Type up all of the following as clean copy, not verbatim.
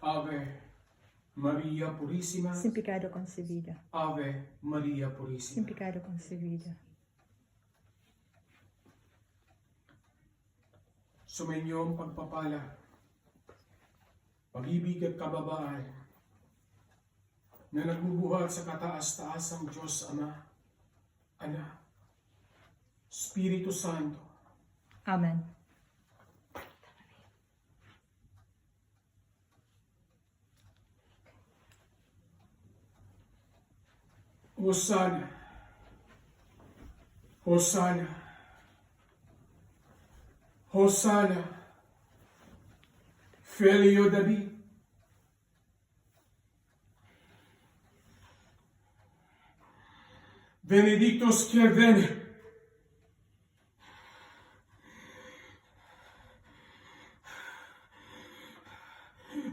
Ave María Purísima, sin pecado concebida, Ave María Purísima. sin pecado concebida. Sumainyo ang pagpapala, pag-ibig at kababaan na nagbubuhat sa kataas-taasang Diyos Ama, Anak, Espiritu Santo. Amen. Hosanna, Hosanna, Hosanna, Filio David. Benedictus qui veni.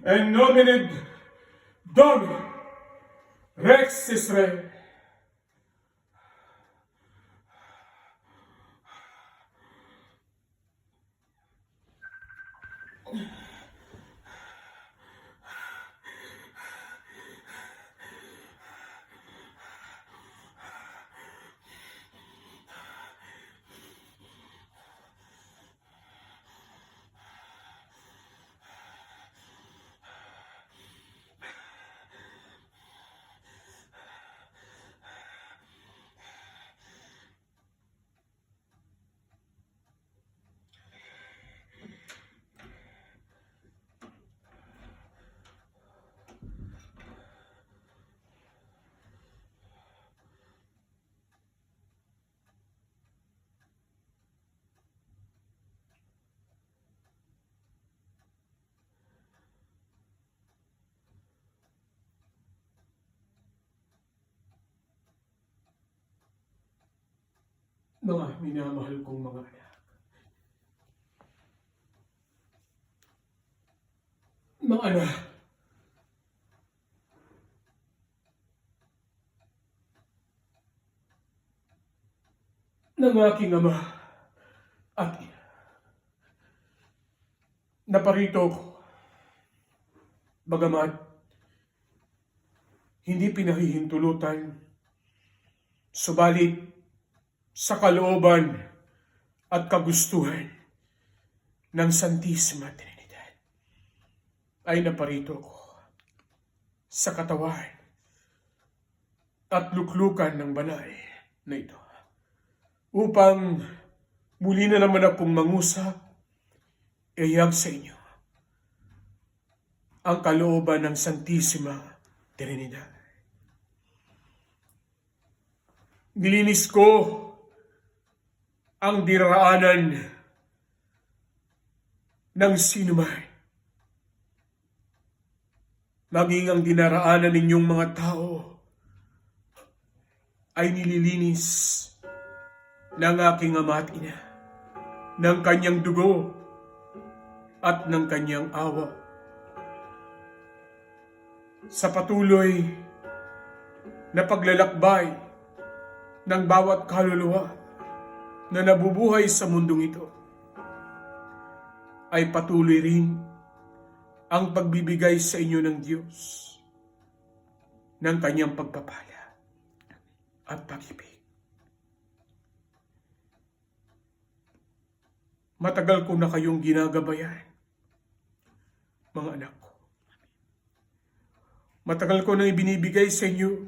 En nomine Domini, Rex Israel. Mga minamahal kong mga anak, mga anak, ng aking ama at ina, naparito ko, bagamat hindi pinahihintulutan, subalit sa kalooban at kagustuhan ng Santisima Trinidad, ay naparito ko sa katawan at luklukan ng banal na ito upang muli na naman akong mangusap, ihayag sa inyo ang kalooban ng Santisima Trinidad. Nilinis ko ang diraanan ng sinuman, maging ang dinaraanan ninyong mga tao ay nililinis ng aking ama at ina, ng kanyang dugo at ng kanyang awa. Sa patuloy na paglalakbay ng bawat kaluluwa na nabubuhay sa mundong ito, ay patuloy rin ang pagbibigay sa inyo ng Diyos ng kanyang pagpapala at pag-ibig. Matagal ko na kayong ginagabayan, mga anak ko. Matagal ko na ibinibigay sa inyo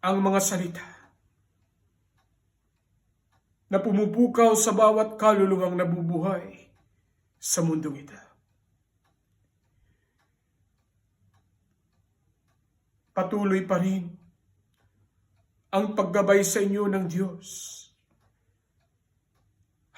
ang mga salita na pumupukaw sa bawat kaluluwang nabubuhay sa mundong ito. Patuloy pa rin ang paggabay sa inyo ng Diyos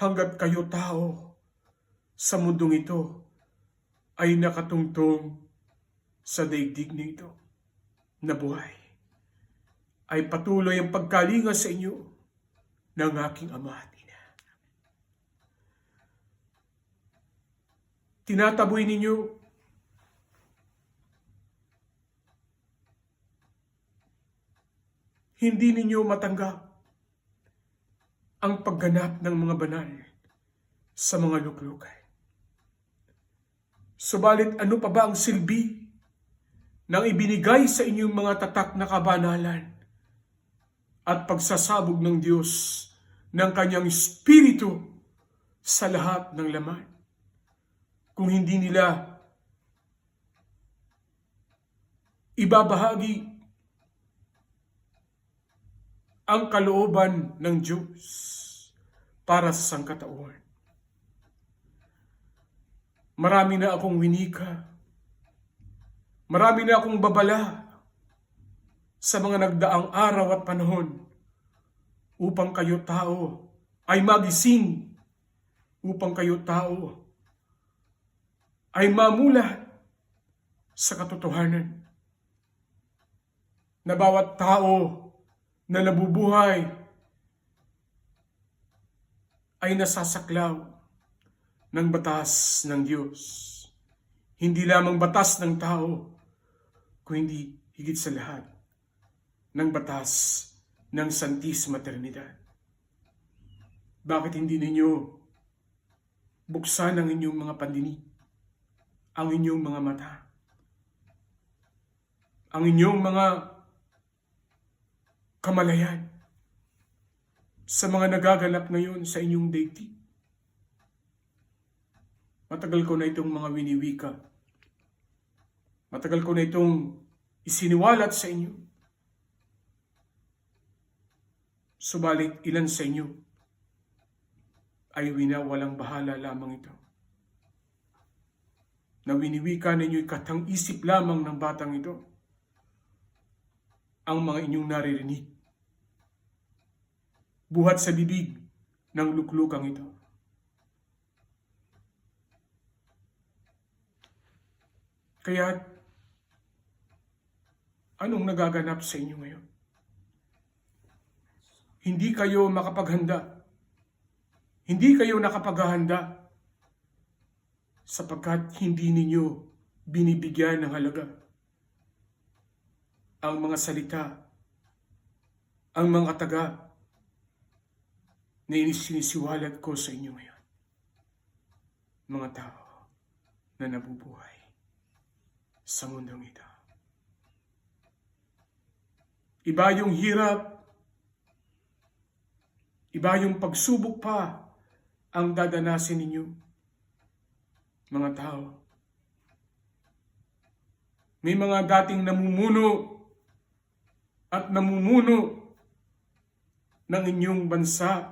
hanggat kayo tao sa mundong ito ay nakatungtong sa daigdig nito na buhay. Ay patuloy ang pagkalinga sa inyo ng aking ama at ina. Tinataboy ninyo hindi ninyo matanggap ang pagganap ng mga banal sa mga luklukan. Subalit ano pa ba ang silbi ng ibinigay sa inyong mga tatak na kabanalan at pagsasabog ng Diyos ng kanyang Espiritu sa lahat ng laman, kung hindi nila ibabahagi ang kalooban ng Diyos para sa sangkatauhan? Marami na akong winika, marami na akong babala sa mga nagdaang araw at panahon upang kayo tao ay magising, upang kayo tao ay mamulat sa katotohanan na bawat tao na nabubuhay ay nasasaklaw ng batas ng Diyos. Hindi lamang batas ng tao, kundi higit sa lahat ng batas ng Santísima Trinidad. Bakit hindi ninyo buksan ang inyong mga pandinig, ang inyong mga mata, ang inyong mga kamalayan sa mga nagaganap ngayon sa inyong daigdig? Matagal ko na itong mga winiwika. Matagal ko na itong isiniwalat sa inyo. Subalit ilan sa inyo ay winawalang bahala lamang ito. Na winiwika ninyo'y katang-isip lamang ng batang ito ang mga inyong naririnig. Buhat sa bibig ng luklukang ito. Kaya, anong nagaganap sa inyo ngayon? Hindi kayo makapaghanda. Hindi kayo nakapaghahanda sapagkat hindi ninyo binibigyan ng halaga ang mga salita, ang mga taga na sinisiwalat ko sa inyo ngayon. Mga tao na nabubuhay sa mundong ito. Iba yung hirap, iba yung pagsubok pa ang dadanasin ninyo, mga tao. May mga dating namumuno at namumuno ng inyong bansa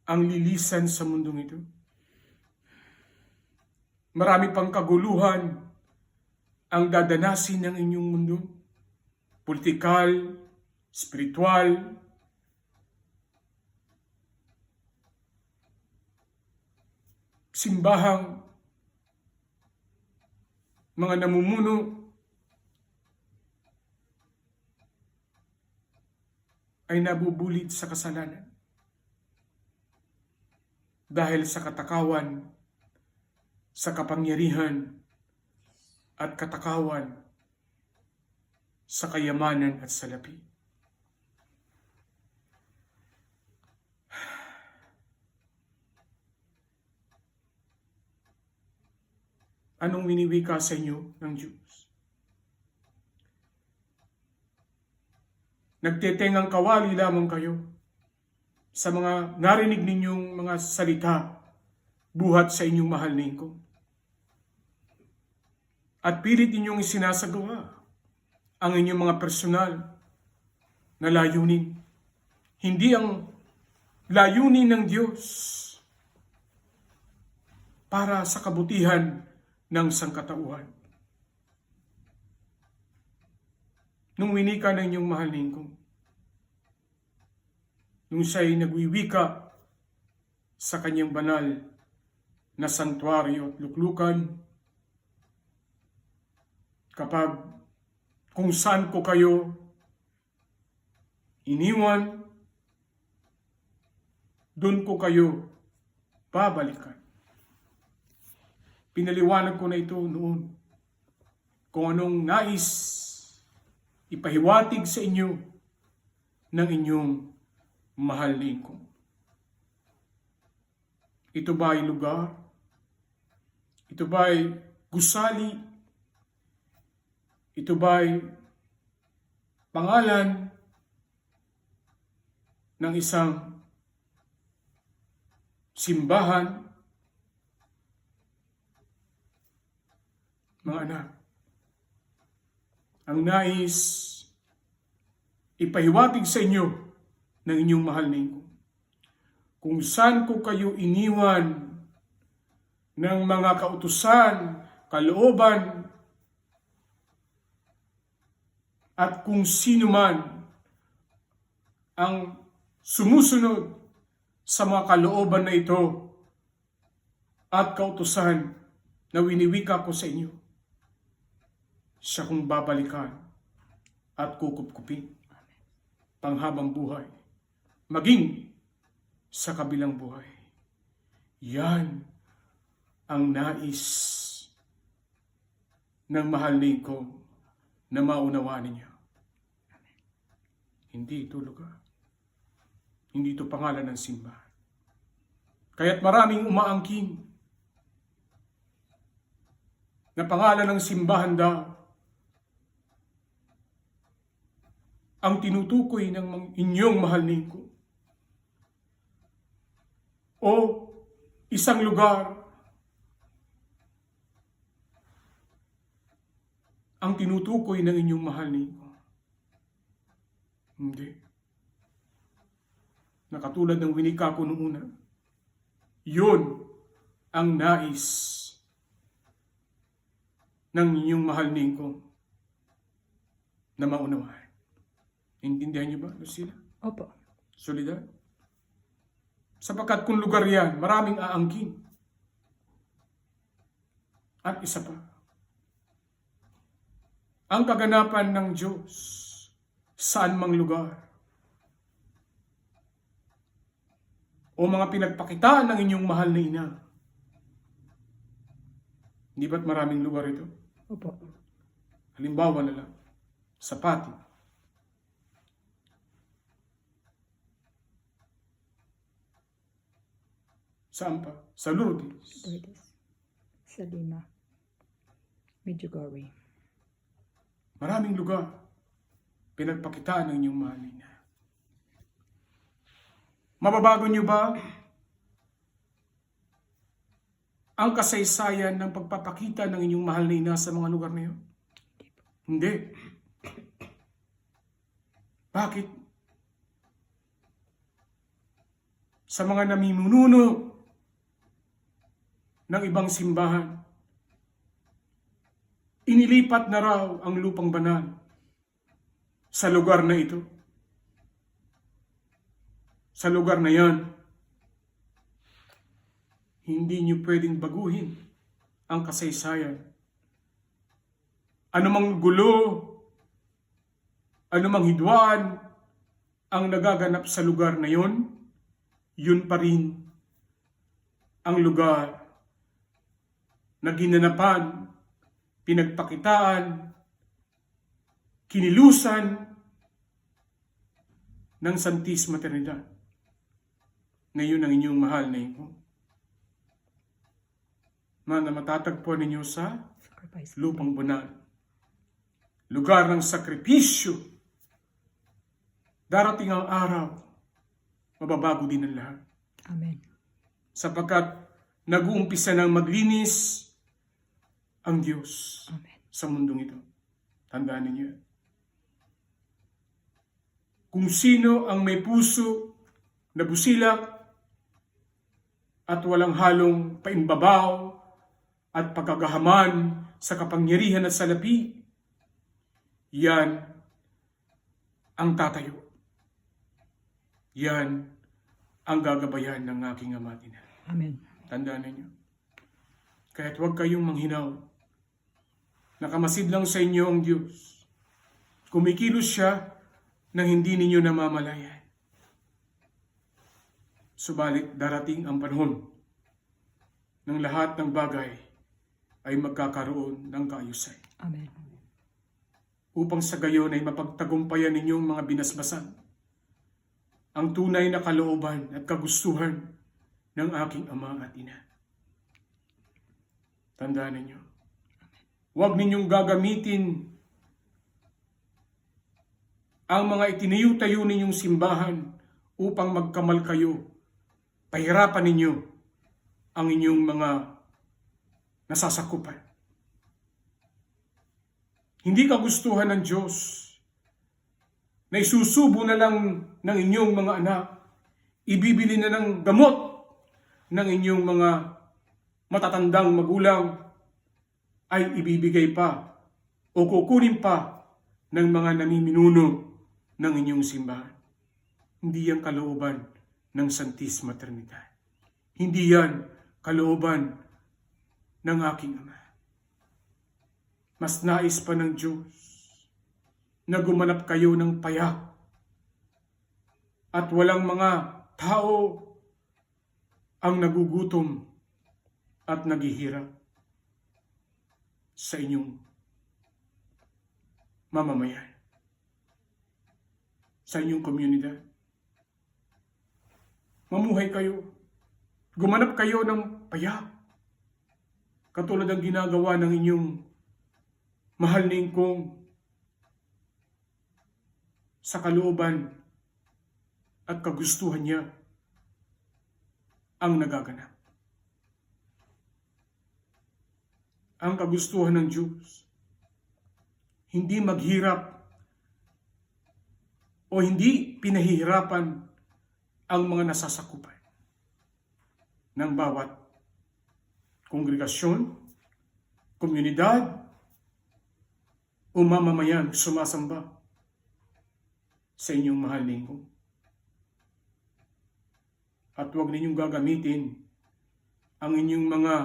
ang lilisan sa mundong ito. Marami pang kaguluhan ang dadanasin ng inyong mundo. Politikal, spiritual, simbahang, mga namumuno, ay nabubulid sa kasalanan dahil sa katakawan, sa kapangyarihan at katakawan sa kayamanan at salapi. Anong winiwika sa inyo ng Diyos? Nagtetengang kawali lamang kayo sa mga narinig ninyong mga salita buhat sa inyong mahal na ingkong. At pilit ninyong isinasagawa ang inyong mga personal na layunin. Hindi ang layunin ng Diyos para sa kabutihan ng sangkatauhan. Nung winika ng inyong mahal na ingkong, nung siya'y nagwiwika sa kanyang banal na santuaryo at luklukan, kapag kung saan ko kayo iniwan, doon ko kayo babalikan. Pinaliwanag ko na ito noon kung anong nais ipahiwatig sa inyo ng inyong mahal na ingkong. Ito ba ay lugar? Ito ba ay gusali? Ito ba ay pangalan ng isang simbahan? Mga anak, ang nais ipahiwatig sa inyo ng inyong mahal na Ingo. Kung saan ko kayo iniwan ng mga kautusan, kalooban, at kung sino man ang sumusunod sa mga kalooban na ito at kautusan na winiwika ko sa inyo, siya kong babalikan at kukupkupin panghabang buhay, maging sa kabilang buhay. Yan ang nais ng mahal ko na maunawaan ninyo. Hindi ito lugar. Hindi ito pangalan ng simbahan. Kaya't maraming umaangkin na pangalan ng simbahan daw ang tinutukoy ng inyong mahal ko. O isang lugar ang tinutukoy ng inyong mahal ko. Hindi. Na katulad ng winika ko noong una, yun ang nais ng inyong mahal ko na maunawaan. Intindihan niyo ba, Lucila? Opo. Solidad? Sapagkat kung lugar yan, maraming aangkin. At isa pa, ang kaganapan ng Diyos saan mang lugar o mga pinagpakitaan ng inyong mahal na ina. Hindi ba't maraming lugar ito? Opo. Halimbawa na lang, sa Pati. Saan pa? Sa Lourdes. Lourdes. Sa Lima. Medjugorje. Maraming lugar. Pinagpakitaan ng inyong mahal na ina. Mababago niyo ba ang kasaysayan ng pagpapakita ng inyong mahal na ina sa mga lugar na yun? Hindi. Bakit? Sa mga namiminuno ng ibang simbahan, inilipat na raw ang lupang banal sa lugar na ito. Sa lugar na yan, hindi niyo pwedeng baguhin ang kasaysayan. Anumang gulo, anumang hidwaan ang nagaganap sa lugar na yon, yun pa rin ang lugar na ginanapan, pinagpakitaan, kinilusan ng Santisima Trinidad na yun ang inyong mahal na ito. Na matatagpuan ninyo sa Sacrifice. lupang banal. Lugar ng sakripisyo. Darating ang araw, mababago din ang lahat. Amen. Sapagkat nag-uumpisa ng maglinis ang Diyos Amen. sa mundong ito. Tandaan ninyo yan. Kung sino ang may puso na busilak at walang halong paimbabaw at pagkagahaman sa kapangyarihan at salapi, yan ang tatayo. Yan ang gagabayan ng aking Ama at Ina. Amen. Tandaan ninyo. Kaya't huwag kayong manghinaw. Nakamasid lang sa inyo ang Diyos. Kumikilos siya nang hindi ninyo namamalayan. Subalit darating ang panahon ng lahat ng bagay ay magkakaroon ng kaayusan. Amen. Upang sa gayon ay mapagtagumpayan ninyong mga binasbasan ang tunay na kalooban at kagustuhan ng aking ama at ina. Tandaan ninyo, huwag ninyong gagamitin ang mga itinayo-tayo ninyong simbahan upang magkamal kayo. Pahirapan ninyo ang inyong mga nasasakupan. Hindi kagustuhan ng Diyos na isusubo na lang ng inyong mga anak, ibibili na ng gamot ng inyong mga matatandang magulang, ay ibibigay pa o kukunin pa ng mga namiminuno ng inyong simbahan. Hindi yan kalooban ng Santisima Trinidad. Hindi yan kalooban ng aking Ama. Mas nais pa ng Diyos na gumanap kayo ng payak at walang mga tao ang nagugutom at naghihirap sa inyong mamamayan, sa inyong komunidad. Mamuhay kayo, gumanap kayo ng payak, katulad ng ginagawa ng inyong mahal na ingkong sa kalooban at kagustuhan niya ang nagaganap. Ang kagustuhan ng Diyos, hindi maghirap o hindi pinahihirapan ang mga nasasakupan ng bawat kongregasyon, komunidad, o mamamayan sumasamba sa inyong mahal na ingkong. At huwag ninyong gagamitin ang inyong mga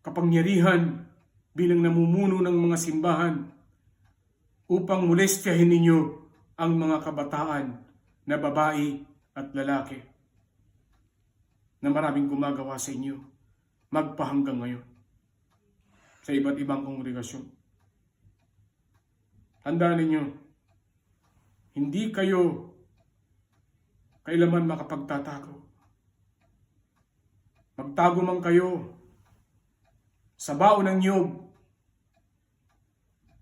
kapangyarihan bilang namumuno ng mga simbahan upang molestyahin ninyo ang mga kabataan na babae at lalaki na maraming gumagawa sa inyo magpahanggang ngayon sa iba't ibang kongregasyon. Tandaan ninyo, hindi kayo kailanman makapagtatago. Magtago man kayo sa baon ng niyog,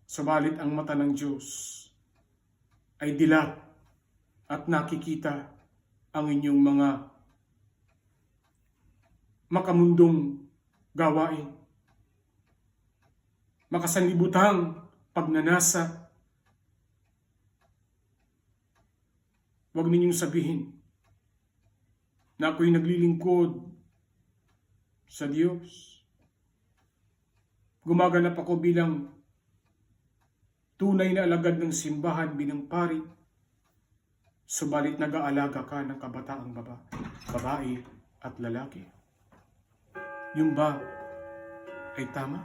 subalit ang mata ng Diyos ay dilat at nakikita ang inyong mga makamundong gawain, makasanlibutang pagnanasa. Huwag ninyong sabihin na ako'y naglilingkod sa Diyos. Gumaganap ako bilang tunay na alagad ng simbahan bilang pari, subalit nag-aalaga ka ng kabataang babae at lalaki. Yung ba ay tama?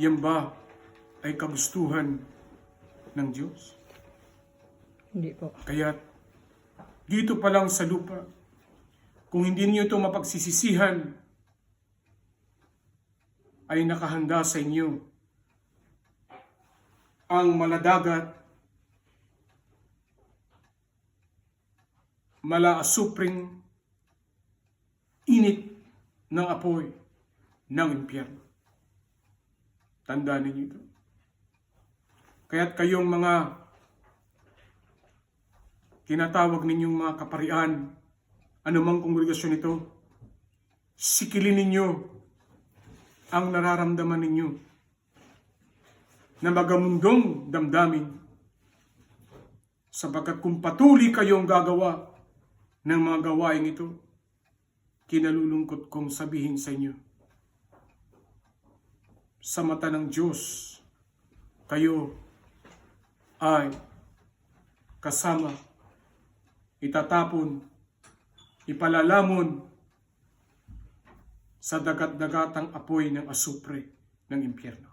Yan ba ay kagustuhan ng Diyos? Hindi po. Kaya dito pa lang sa lupa, kung hindi niyo ito mapagsisisihan, ay nakahanda sa inyo ang maladagat, malaasupring init ng apoy ng impyerno. Tandaan ninyo ito. Kaya't kayong mga tinatawag ninyong mga kaparian, anumang kongregasyon ito, sikilin ninyo ang nararamdaman ninyo na magamundong damdamin, sapagkat kung patuloy kayong gagawa ng mga gawain ito, kinalulungkot kong sabihin sa inyo, sa mata ng Diyos, kayo ay kasama, itatapon, ipalalamon sa dagat-dagatang apoy ng asupre ng impyerno.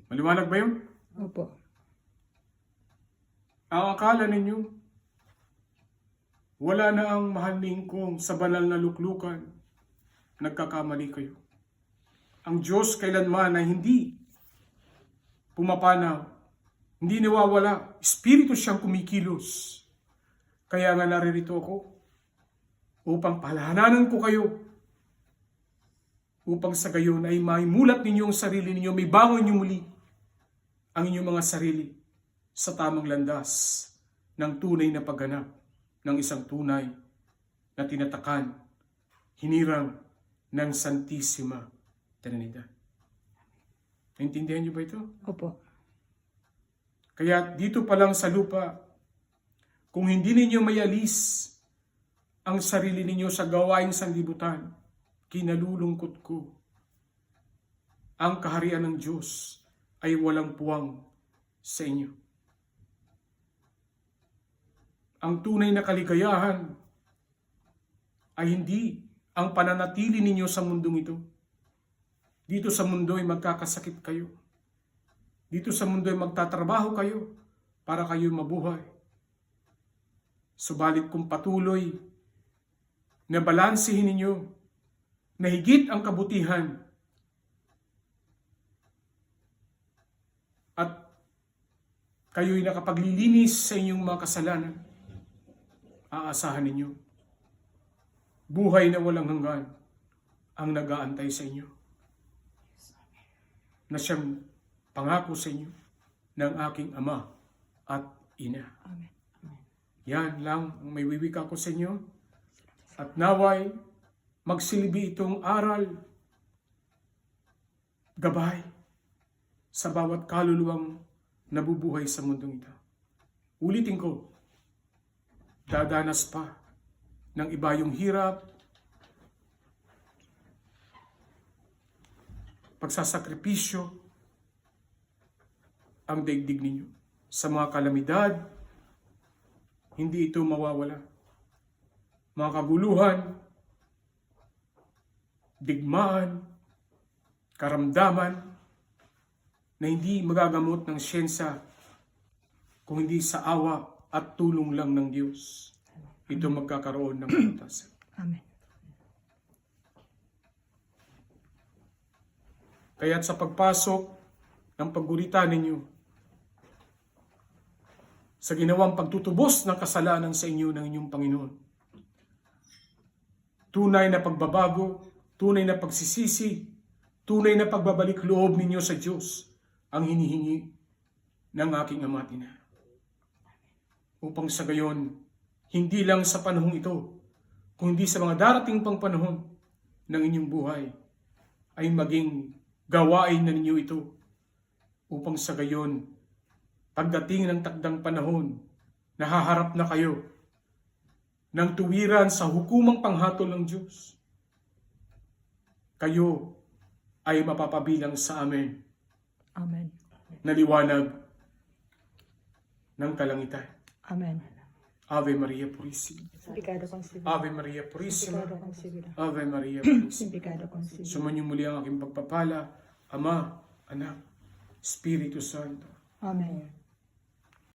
Maliwanag ba yun? Opo. Ang akala ninyo, wala na ang mahal ni ingkong sa banal na luklukan, nagkakamali kayo. Ang Diyos kailanman ay hindi pumapanaw, hindi nawawala. Espiritu siyang kumikilos. Kaya nga naririto ako upang palahananan ko kayo, upang sa gayon ay maimulat ninyo ang sarili ninyo, may bangon ninyo muli ang inyong mga sarili sa tamang landas ng tunay na pagganap ng isang tunay na tinatakan, hinirang ng Santisima Trinidad. Naintindihan niyo ba ito? Opo. Kaya dito pa lang sa lupa, kung hindi ninyo mayalis ang sarili ninyo sa gawaing sanlibutan, kinalulungkot ko. Ang kaharian ng Diyos ay walang puwang sa inyo. Ang tunay na kaligayahan ay hindi ang pananatili ninyo sa mundong ito. Dito sa mundo ay magkakasakit kayo. Dito sa mundo ay magtatrabaho kayo para kayo mabuhay. Subalit kung patuloy na balansehin ninyo na higit ang kabutihan at kayo'y nakapaglilinis sa inyong mga kasalanan, aasahan ninyo buhay na walang hanggan ang nag-aantay sa inyo, na siyang pangako sa inyo ng aking Ama at Ina. Amen. Yan lang ang may wiwika ko sa inyo. At naway, magsilbi itong aral, gabay, sa bawat kaluluwang nabubuhay sa mundong ito. Ulitin ko, dadanas pa ng iba yung hirap, pagsasakripisyo, ang daigdig ninyo. Sa mga kalamidad, hindi ito mawawala. Mga kaguluhan, digmaan, karamdaman, na hindi magagamot ng siyensya kung hindi sa awa at tulong lang ng Diyos. Ito magkakaroon ng kalutasan. Amen. Kaya't sa pagpasok ng paggurita ninyo, sa ginawang pagtutubos ng kasalanan sa inyo ng inyong Panginoon, tunay na pagbabago, tunay na pagsisisi, tunay na pagbabalik loob ninyo sa Diyos ang hinihingi ng aking Ama at Ina. Upang sa gayon, hindi lang sa panahong ito, kundi sa mga darating pang panahon ng inyong buhay, ay maging gawain na ninyo ito. Upang sa gayon, pagdating ng takdang panahon, nahaharap na kayo ng tuwiran sa hukumang panghatol ng Diyos. Kayo ay mapapabilang sa amin Amen. na liwanag ng kalangitan. Amen. Ave Maria Purissima. Pecado concebido. Ave Maria Purissima. Pecado concebido. Ave Maria Purissima. Pecado concebido. Sumanyo muli ang aking pagpapala, Ama, Anak, Espiritu Santo. Amen.